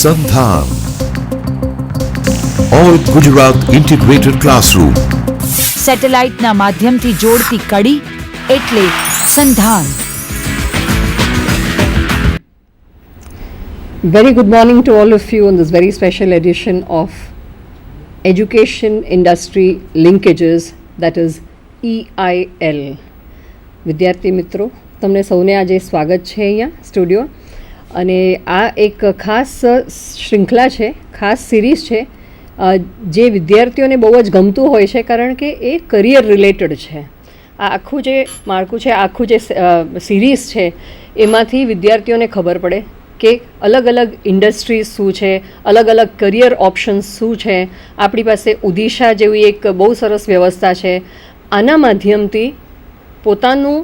સંધાન all Gujarat integrated classroom. સેટેલાઇટના માધ્યમથી જોડતી કડી એટલે સંધાન. Very good morning to all of you on this very special edition of Education Industry Linkages, that is EIL. વિદ્યાર્થી મિત્રો, તમને સૌને આજે સ્વાગત છે અહીંયા સ્ટુડિયો. અને આ એક ખાસ શૃંખલા છે, ખાસ સિરીઝ છે જે વિદ્યાર્થીઓને બહુ જ ગમતું હોય છે, કારણ કે એ કરિયર રિલેટેડ છે. આ આખું જે માળખું છે, આખું જે સિરીઝ છે, એમાંથી વિદ્યાર્થીઓને ખબર પડે કે અલગ અલગ ઇન્ડસ્ટ્રીઝ શું છે, અલગ અલગ કરિયર ઓપ્શન્સ શું છે. આપણી પાસે ઉદિશા જેવી એક બહુ સરસ વ્યવસ્થા છે. આના માધ્યમથી પોતાનું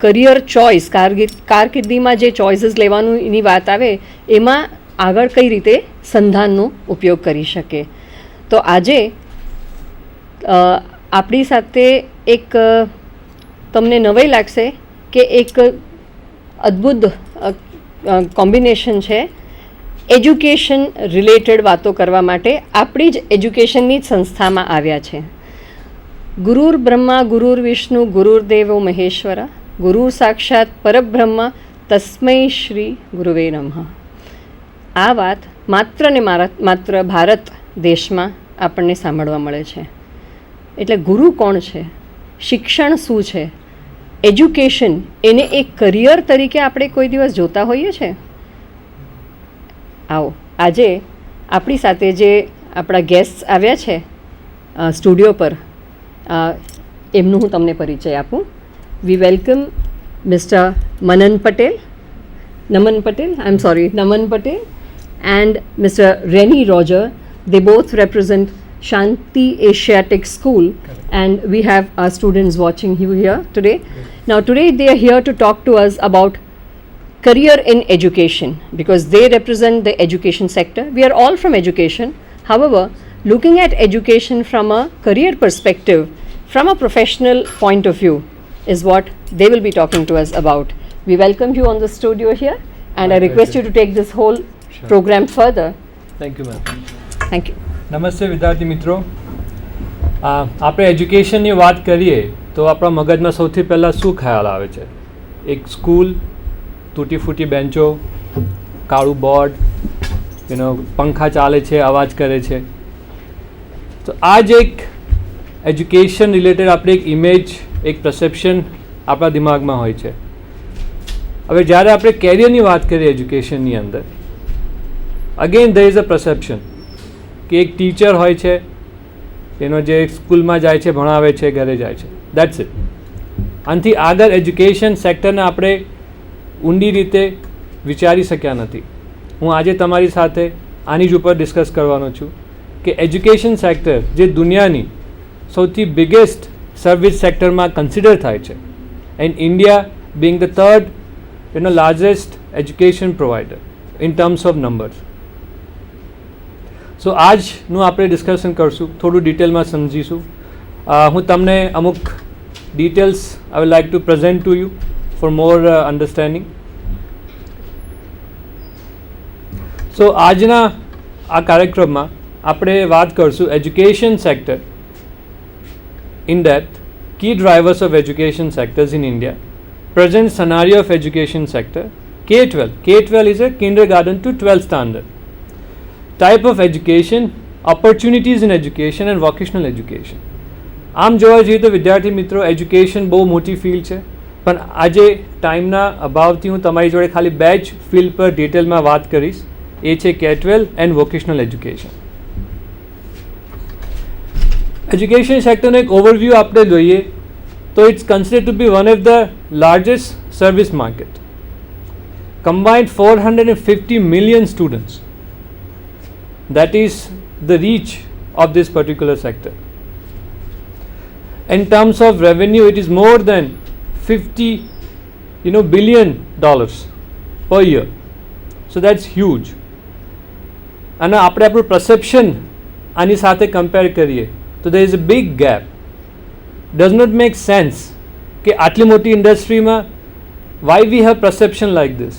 કરિયર ચોઇસ, કારકિર્દીમાં જે ચોઇસીસ લેવાનું એની વાત આવે, એમાં આગળ કઈ રીતે સંધાનનો ઉપયોગ કરી શકે. તો આજે આપણી સાથે એક તમને નવાઈ લાગશે કે એક અદ્ભુત કોમ્બિનેશન છે. એજ્યુકેશન રિલેટેડ વાતો કરવા માટે આપણી જ એજ્યુકેશનની જ સંસ્થામાં આવ્યા છે. ગુરુર બ્રહ્મા ગુરુર વિષ્ણુ ગુરુર્દેવો મહેશ્વર ગુરુ સાક્ષાત પરબ્રહ્મ તસ્મૈ શ્રી ગુરુવે નમઃ. આ વાત માત્ર ને માત્ર ભારત દેશમાં આપણને સાંભળવા મળે છે. એટલે ગુરુ કોણ છે, શિક્ષણ શું છે, એજ્યુકેશન, એને એક કરિયર તરીકે આપણે કોઈ દિવસ જોતા હોઈએ છીએ? આવો આજે આપણી સાથે જે આપણા ગેસ્ટ આવ્યા છે સ્ટુડિયો પર, એમનું હું તમને પરિચય આપું. વી વેલકમ મિસ્ટર નમન Patel, and Mr. Rennie Roger. They both represent Shanti Asiatic School, and we have our students watching you here today. Now today they are here to talk to us about career in education, because they represent the education sector. We are all from education. However, looking at education from a career perspective, from a professional point of view, is what they will be talking to us about. We welcome you on the studio here, and I request you to take this whole program further. Thank you, ma'am. Thank you. નમસ્તે વિદ્યાર્થી મિત્રો. આપણે એજ્યુકેશનની વાત કરીએ તો આપણા મગજમાં સૌથી પહેલાં શું ખ્યાલ આવે છે? એક સ્કૂલ, તૂટી ફૂટી બેન્ચો, કાળું બોર્ડ, પંખા ચાલે છે, અવાજ કરે છે. તો આ જ એક એજ્યુકેશન રિલેટેડ આપણે એક ઇમેજ, એક પરસેપ્શન આપણા દિમાગમાં હોય છે. હવે જ્યારે આપણે કેરિયરની વાત કરીએ એજ્યુકેશનની અંદર, again there is a perception કે એક ટીચર હોય છે, એનો જે સ્કૂલમાં જાય છે, ભણાવે છે, ઘરે જાય છે, દેટ્સ ઇટ. આનાથી આગળ એજ્યુકેશન સેક્ટરને આપણે ઊંડી રીતે વિચારી શક્યા નથી. હું આજે તમારી સાથે આની જ ઉપર ડિસ્કસ કરવાનો છું કે એજ્યુકેશન સેક્ટર જે દુનિયાની સૌથી બિગેસ્ટ સર્વિસ સેક્ટરમાં કન્સિડર થાય છે, and India being the third largest education provider in terms of numbers. So આજનું આપણે ડિસ્કશન કરશું, થોડું ડિટેલમાં સમજીશું. હું તમને અમુક details I would like to present to you for more understanding. So આજના આ કાર્યક્રમમાં આપણે વાત કરશું education sector in depth, key drivers of education sectors in India, present scenario of education sector, K-12. K-12 is a kindergarten to 12th standard. Type of education, opportunities in education and vocational education. આમ જોવા જઈએ તો વિદ્યાર્થી મિત્રો, education બહુ મોટી field છે, પણ આજે ટાઈમના અભાવથી હું તમારી જોડે ખાલી બે જ ફિલ્ડ પર ડિટેલમાં વાત કરીશ. એ છે K-12 and vocational education. Education સેક્ટરનો એક ઓવરવ્યૂ આપણે જોઈએ તો it's considered to be one of the largest service market. Combined 450 million students. That is the reach of this particular sector. In terms of revenue, it is more than $50 billion per year. So that's huge. અને આપણે આપણું perception આની સાથે compare કરીએ તો there is a big gap. Does not make sense કે આટલી મોટી ઇન્ડસ્ટ્રીમાં why we have perception like this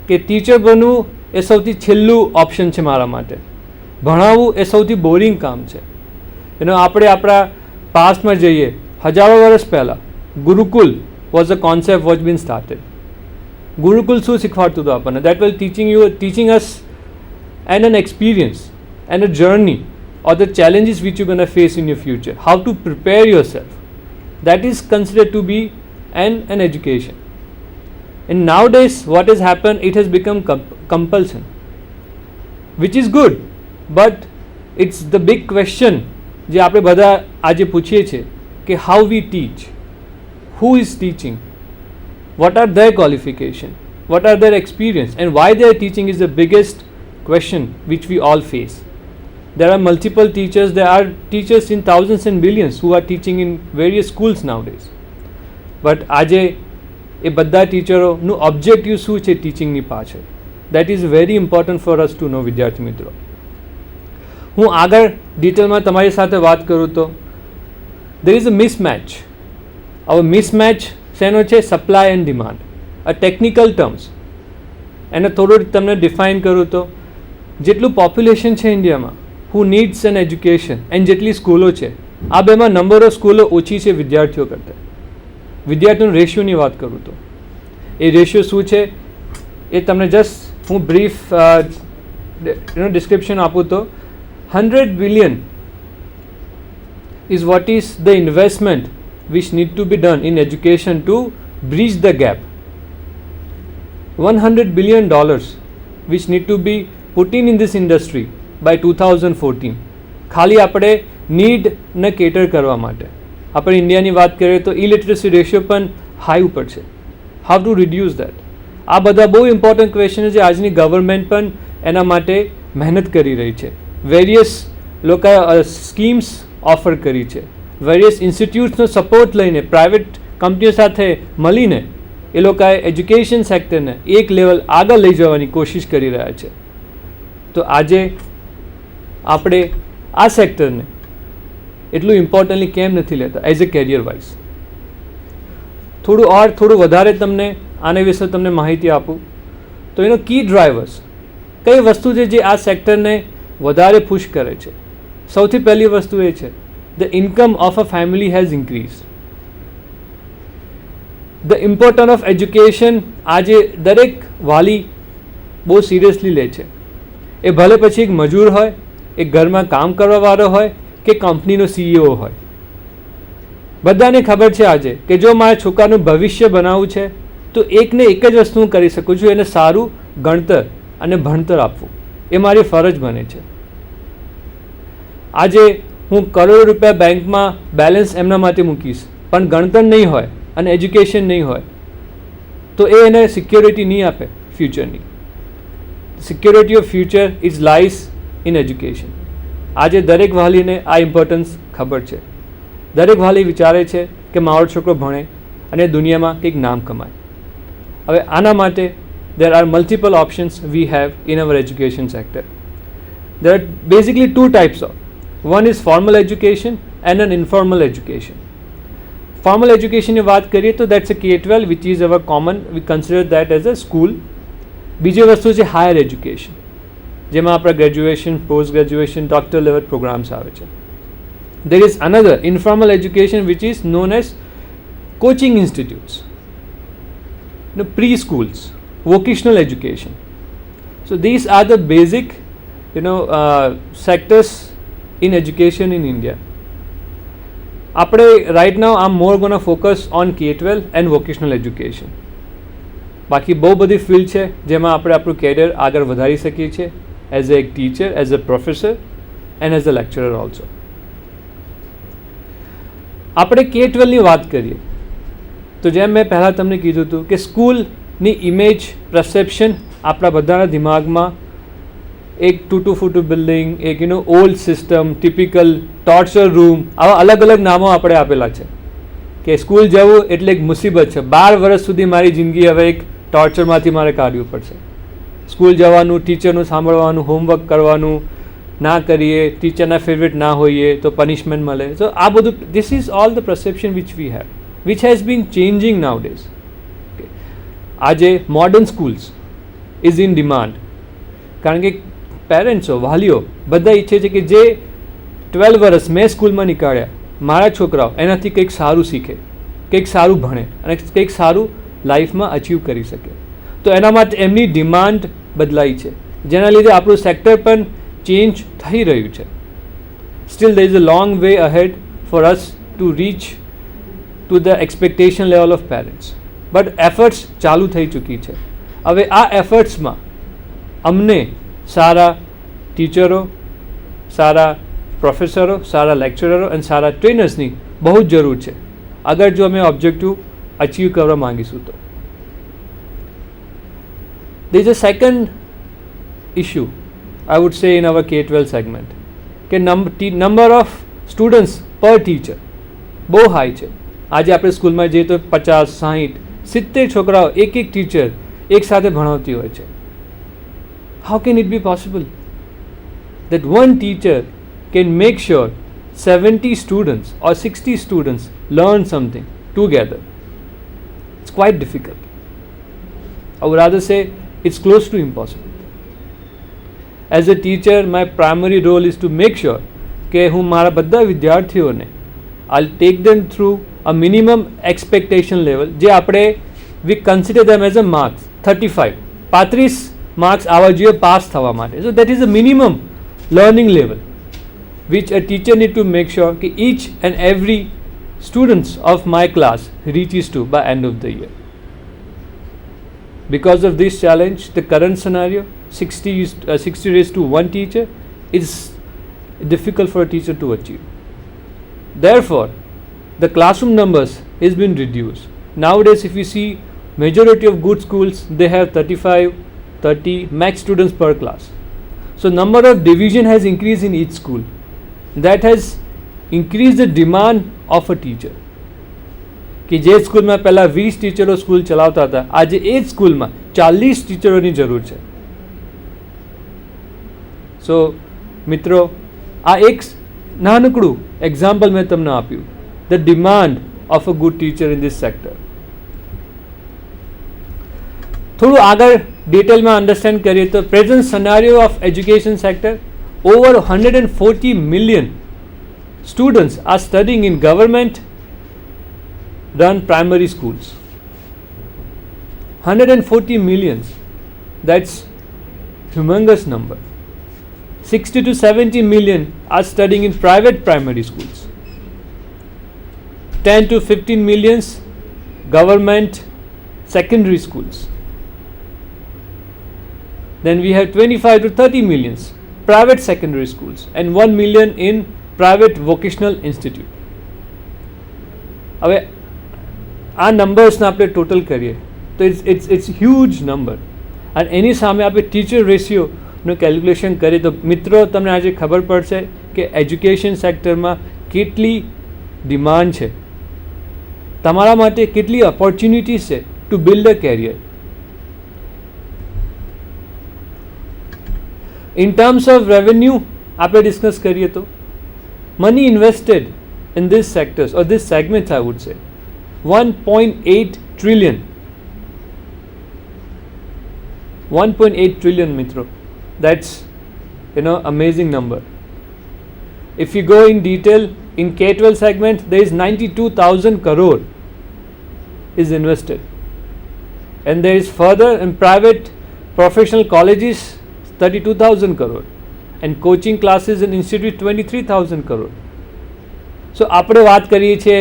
કે ટીચર બનવું એ સૌથી છેલ્લું ઓપ્શન છે મારા માટે. ભણાવવું એ સૌથી બોરિંગ કામ છે. આપણે આપણા પાસ્ટમાં જઈએ, હજારો વર્ષ પહેલાં gurukul was a concept was been started. Gurukul શું શીખવાડતું હતું આપણને? That was teaching us and an experience and a journey or the challenges which you're going to face in your future, how to prepare yourself. That is considered to be an education. And nowadays what has happened, it has become compulsion, which is good, but it's the big question જે આપણે બધા આજે પૂછીએ છીએ કે how we teach, who is teaching, what are their qualification, what are their experience, and why they are teaching is the biggest question which we all face. There are multiple teachers. There are teachers in thousands and billions who are teaching in various schools nowadays. But આજે એ બધા ટીચરોનું objective શું છે ટીચિંગની પાછળ? That is very important for us to know. વિદ્યાર્થી મિત્રો, હું આગળ ડિટેલમાં તમારી સાથે વાત કરું તો there is a mismatch. હવે મિસમેચ શેનો છે? Supply and demand. A technical terms એને થોડું તમને ડિફાઇન કરું તો જેટલું પોપ્યુલેશન છે ઇન્ડિયામાં who needs an education and જેટલી સ્કૂલો છે, આ બેમાં નંબર ઓફ સ્કૂલો ઓછી છે વિદ્યાર્થીઓ કરતાં. વિદ્યાર્થીઓનો રેશિયોની વાત કરું તો એ રેશિયો શું છે એ તમને જસ્ટ હું બ્રીફ ડિસ્ક્રિપ્શન આપું તો 100 billion is what is the investment which need to be done in education to bridge the gap. $100 billion which need to be put in this industry by 2014, ખાલી આપણે નીડને cater કરવા માટે. આપણે ઇન્ડિયાની વાત કરીએ તો ઇલિટરસી રેશિયો પણ હાઈ ઉપર છે. How to reduce that? આ બધા બહુ ઇમ્પોર્ટન્ટ ક્વેશ્ચન છે જે આજની ગવર્મેન્ટ પણ એના માટે મહેનત કરી રહી છે. વેરિયસ લોકોએ સ્કીમ્સ ઓફર કરી છે. વેરિયસ ઇન્સ્ટિટ્યૂટ્સનો સપોર્ટ લઈને પ્રાઇવેટ કંપનીઓ સાથે મળીને એ લોકોએ એજ્યુકેશન સેક્ટરને એક લેવલ આગળ લઈ જવાની કોશિશ કરી રહ્યા છે. તો આજે આપણે આ સેક્ટરને એટલું ઇમ્પોર્ટન્ટલી કેમ નથી લેતા એઝ એ કેરિયર વાઇઝ? થોડું વધારે તમને આના વિશે તમને માહિતી આપું તો એનો કી ડ્રાઈવર્સ કઈ વસ્તુ છે જે આ સેક્ટરને વધારે પુશ કરે છે? સૌથી પહેલી વસ્તુ એ છે the income of a family has increase. The importance of education આજે દરેક વાલી બહુ સિરિયસલી લે છે. એ ભલે પછી એક મજૂર હોય, એક ઘરમાં કામ કરવાવાળો હોય કે કંપનીનો CEO હોય, બધાને ખબર છે આજે કે જો મારા છોકરાનું ભવિષ્ય બનાવવું છે તો એકને એક જ વસ્તુ હું કરી શકું છું, એને સારું ગણતર અને ભણતર આપવું. એ મારી ફરજ બને છે. આજે હું કરોડો રૂપિયા બેંકમાં બેલેન્સ એમના માટે મૂકીશ પણ ગણતર નહીં હોય અને એજ્યુકેશન નહીં હોય તો એ એને સિક્યોરિટી નહીં આપે ફ્યુચરની. Security of future is lies in education. આજે દરેક વાલીને આ ઇમ્પોર્ટન્સ ખબર છે. દરેક વાલી વિચારે છે કે મારો છોકરો ભણે અને દુનિયામાં કંઈક નામ કમાય. હવે આના માટે there are multiple options we have in our education sector. There are basically two types of. One is formal education and an informal education. Formal education ની વાત કરીએ તો that's a K-12 which is our common, we consider that as a school. બીજી વસ્તુ છે higher education, જેમાં આપણા graduation, post graduation, doctor level programs આવે છે. There is another informal education which is known as coaching institutes, preschools, vocational education. So these are the basic sectors in education in India. આપણે right now I'm more gonna focus on K-12 and vocational education. બાકી બહુ બધી field છે જેમાં આપણે આપણું carrier આગળ વધારી શકીએ છીએ as a teacher, as a professor and as a lecturer also. આપણે K-12ની વાત કરીએ તો જેમ મેં પહેલાં તમને કીધું હતું કે સ્કૂલની ઇમેજ પરસેપ્શન આપણા બધાના દિમાગમાં એક તૂટું ફૂટું બિલ્ડિંગ, એક old system, typical torture room, આવા અલગ અલગ નામો આપણે આપેલા છે કે સ્કૂલ જવું એટલે એક મુસીબત છે. 12 વર્ષ સુધી મારી જિંદગી હવે એક ટોર્ચરમાંથી મારે કાઢવું પડશે. સ્કૂલ જવાનું, ટીચરનું સાંભળવાનું, હોમવર્ક કરવાનું, ના કરીએ, ટીચરના ફેવરેટ ના હોઈએ તો પનિશમેન્ટ મળે. તો આ બધું, this is all the perception which we have, which has been changing nowadays. આજે modern schools is in demand. કારણ કે પેરેન્ટ્સો, વાલીઓ બધા ઈચ્છે છે કે જે 12 વર્ષ મેં સ્કૂલમાં નીકાળ્યા, મારા છોકરાઓ એનાથી કંઈક સારું શીખે, કંઈક સારું ભણે અને કંઈક સારું લાઈફમાં અચીવ કરી શકે. તો એના માટે એમની ડિમાન્ડ બદલાઈ છે, જેના લીધે આપણું સેક્ટર પણ ચેન્જ થઈ રહ્યું છે. Steel there is a long way ahead for us to reach to the expectation level of parents. But efforts ચાલુ થઈ ચૂકી છે. હવે આ એફર્ટ્સમાં અમને સારા ટીચરો, સારા પ્રોફેસરો, સારા લેક્ચરરો અને સારા ટ્રેનર્સની બહુ જ જરૂર છે, અગર જો અમે ઓબ્જેક્ટિવ અચીવ કરવા માંગીશું તો. there is a second issue I would say in our K-12 segment કે number of students per teacher બહુ હાઈ છે. આજે આપણે સ્કૂલમાં જઈએ તો 50, 60, 70 છોકરાઓ એક ટીચર એક સાથે ભણાવતી હોય છે. how can it be possible that one teacher can make sure 70 students or 60 students learn something together? It's quite difficult. I would rather say it's close to impossible. As a teacher, my primary role is to make sure કે હું મારા બધા વિદ્યાર્થીઓને I'll take them through a minimum expectation level જે આપણે we consider them as a marks 35 marks આવવા જોઈએ pass થવા માટે. So that is the minimum learning level which a teacher need to make sure કે each and every students of my class reaches to by end of the year. Because of this challenge, the current scenario 60 raised to 1 teacher is difficult for a teacher to achieve. Therefore, the classroom numbers has been reduced. Nowadays, if you see majority of good schools, they have 35, 30 max students per class. So number of division has increased in each school. That has increased the demand of a teacher. કે જે સ્કૂલમાં પહેલાં 20 ટીચરો school ચલાવતા હતા, આજે એ જ સ્કૂલમાં 40 ટીચરોની જરૂર છે. સો મિત્રો, આ એક નાનકડું એક્ઝામ્પલ મેં તમને આપ્યું, the demand of a good teacher in this sector. થોડું આગળ ડિટેલમાં અન્ડરસ્ટેન્ડ કરીએ તો present scenario of education sector, over 140 million students are studying in government run primary schools. 140 millions, that's humongous number. 60 to 70 million are studying in private primary schools. 10 to 15 millions government secondary schools. Then we have 25 to 30 millions private secondary schools and 1 million in private vocational institute. હવે આ નંબર્સને આપણે total કરીએ તો it's huge number, અને એની સામે આપણે teacher રેશિયોનું calculation કરીએ તો મિત્રો તમને આજે ખબર પડશે કે એજ્યુકેશન સેક્ટરમાં કેટલી ડિમાન્ડ છે, તમારા માટે કેટલી ઓપોર્ચ્યુનિટીઝ છે to build a career. In terms of revenue આપણે ડિસ્કસ કરીએ તો money invested in this sectors or this segments I would say 1.8 trillion. 1.8 trillion, mitro. That's, amazing number. If you go in detail, in K-12 segment, there is 92,000 crore is invested. And there is further in private professional colleges, 32,000 crore. And coaching classes and institute, 23,000 crore. So, આપણે વાત કરીએ છીએ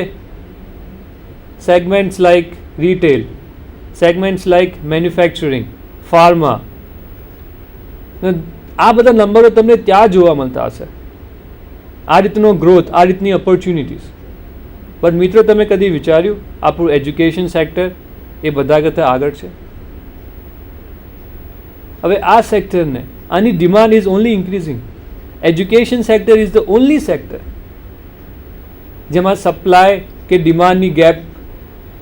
segments like retail, segments like manufacturing, pharma. આ બધા નંબરો તમને ત્યાં જોવા મળતા હશે, આ રીતનો ગ્રોથ, આ રીતની ઓપોર્ચ્યુનિટીઝ. બટ મિત્રો, તમે કદી વિચાર્યું આપણું એજ્યુકેશન સેક્ટર એ બધા કરતાં આગળ છે? હવે આ સેક્ટરને, આની demand is only increasing. Education sector is the only sector જેમાં સપ્લાય કે ડિમાન્ડની ગેપ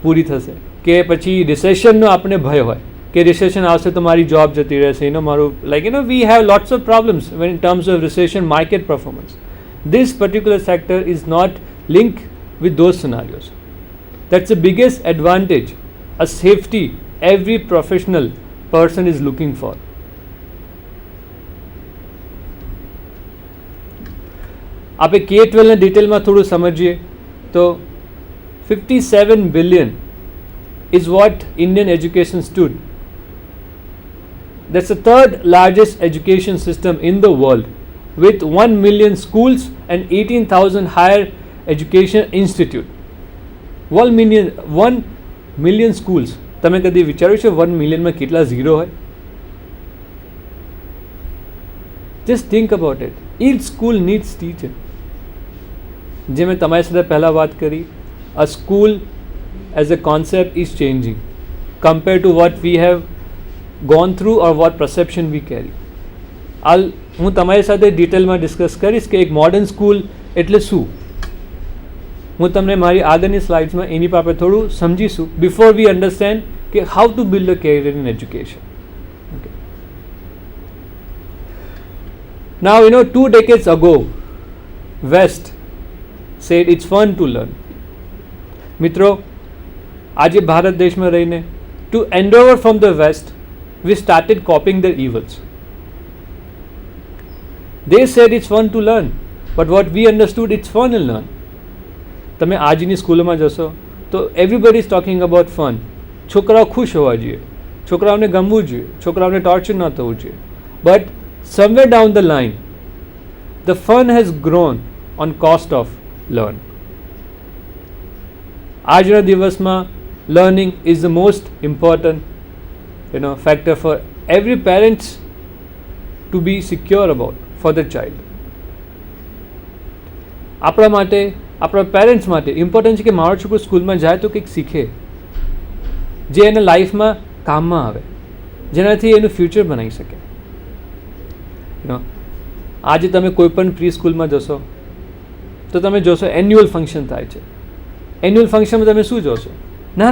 પૂરી થશે, કે પછી રિસેશનનો આપણે ભય હોય કે રિસેશન આવશે તો મારી જોબ જતી રહેશે, મારું we have lots of problems when in terms of recession market performance. This particular sector is not linked with those scenarios. That's the biggest advantage, a safety every professional person is looking for. આપણે K-12 ડિટેલમાં થોડું સમજીએ તો 57 billion is what Indian education stood. That's the third largest education system in the world, with 1 million schools and 18,000 higher education institute. 1 million schools. તમે કદી વિચાર્યું છે 1 મિલિયનમાં કેટલા ઝીરો હોય? Just think about it. Each school needs teacher. જે મેં તમારી સાથે પહેલાં વાત કરી, a school as a concept is changing compared to what we have gone through or what perception we carry. હું તમારી સાથે ડિટેલમાં ડિસ્કસ કરીશ કે એક મોડર્ન સ્કૂલ એટલે શું. હું તમને મારી આગળની સ્લાઇડ્સમાં એની પર આપણે થોડું સમજીશું બિફોર વી અન્ડરસ્ટેન્ડ કે how to build a career in education. Now, 2 decades ago, West said it's fun to learn. મિત્રો, આજે ભારત દેશમાં રહીને to endeavor from the West, we started copying their evils. They said it's fun to learn, but what we understood, it's fun to learn. તમે આજની સ્કૂલોમાં જશો તો everybody is talking about fun. છોકરાઓ ખુશ હોવા જોઈએ, છોકરાઓને ગમવું જોઈએ, છોકરાઓને ટોર્ચર ન થવું જોઈએ. But somewhere down the line, the fun has grown on cost of learn. આજના દિવસમાં learning is the most important factor for every parents to be secure about for the child. આપણા માટે, આપણા પેરેન્ટ્સ માટે important છે કે મારો છોકરો સ્કૂલમાં જાય તો કંઈક શીખે, જે એના લાઈફમાં કામમાં આવે, જેનાથી એનું ફ્યુચર બનાવી શકે. આજે તમે કોઈ પણ પ્રી સ્કૂલમાં જશો તો તમે જોશો એન્યુઅલ ફંક્શન થાય છે. એન્યુઅલ ફંક્શનમાં તમે શું જોશો? ના